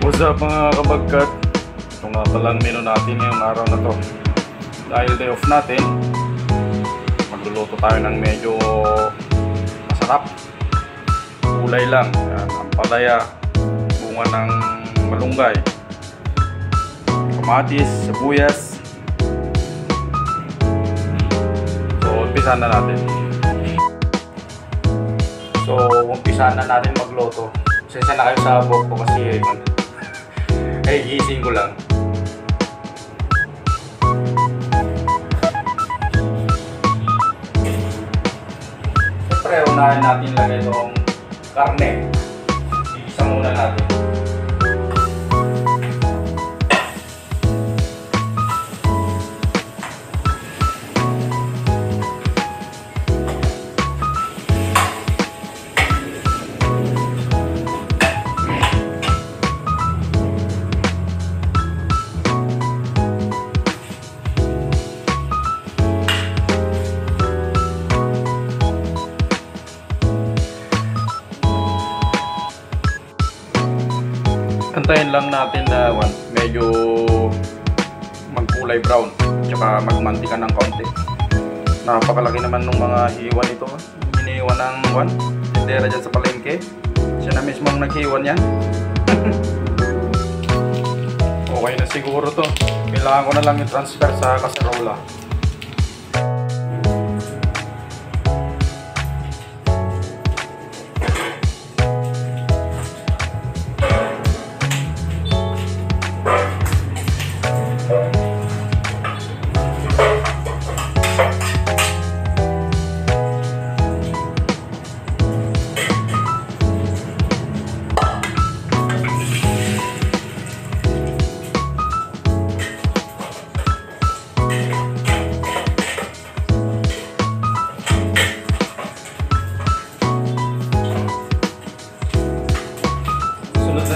What's up mga kabagkat? Ito nga palang menu natin ngayong araw na to. Dahil day off natin, magluluto tayo ng medyo masarap. Kulay lang, ampalaya, bunga ng malunggay, kamatis, sibuyas. So umpisahan na natin. Magluto. Sensya na kayo sa buhok ko kasi gising ko lang. Siyempre, unahin natin lagay itong karne. Igisa muna natin. Antayin lang natin na medyo magkulay brown tsaka magmantika ng kaunti. Napakalaki naman ng mga hiwa nito. Hiniwa ng tindera dyan sa palengke. Siya na mismo ang naghiwan yan. Okay na siguro to. Kailangan ko na lang i-transfer sa kaserola.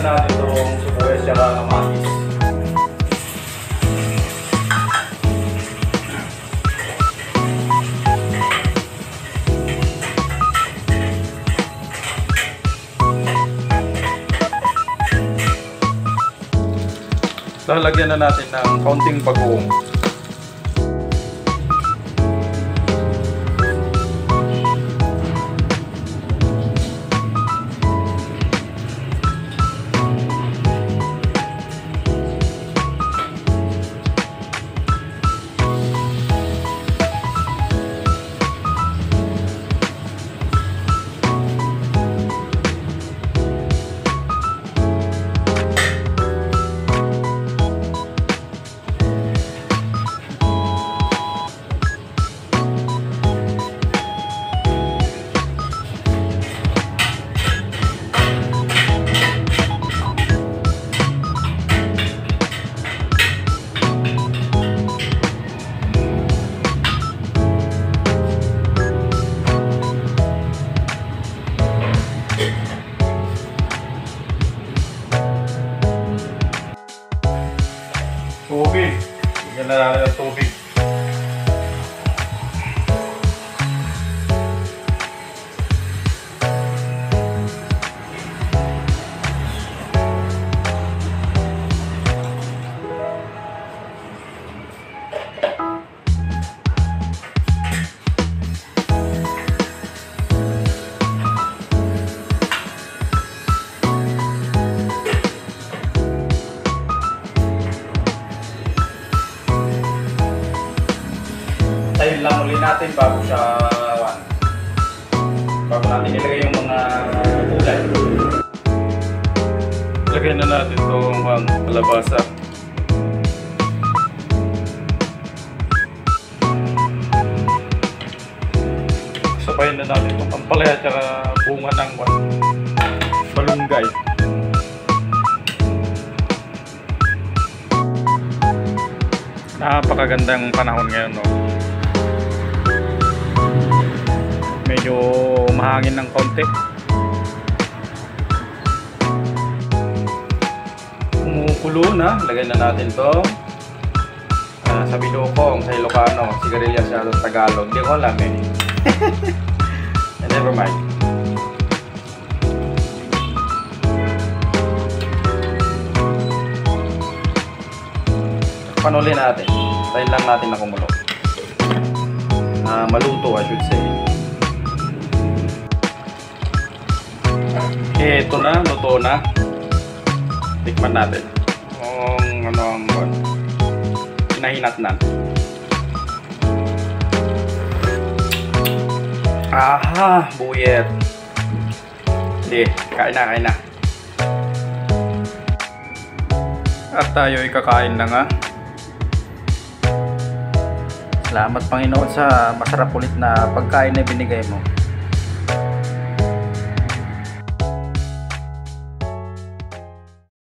Natin itong sibuyas at kamatis. Lalagyan na natin ng kaunting bagoong. Tubig. Bigyan na natin ng tubig. Tayo lang ulit natin bago natin ilagay yung mga gulay. Ilagay na natin itong kalabasa. Sabayin na natin itong ampalaya at bunga ng malunggay. Napakagandang panahon ngayon, no? Medyo mahangin ng konti. Kumukulo na. Lagay na natin to. Sa Bilokong, sa Ilocano, sigarilyas sa Tagalog. Hindi ko alam eh. Never mind. Panuli natin. Tayin lang natin na kumulo. Maluto, I should say. Ito na, luto na. Tikman natin. Kung ano ang hinahinatnan. Aha, buyet. Sige, kain na. At tayo'y kakain na nga. Salamat Panginoon sa masarap ulit na pagkain na binigay mo.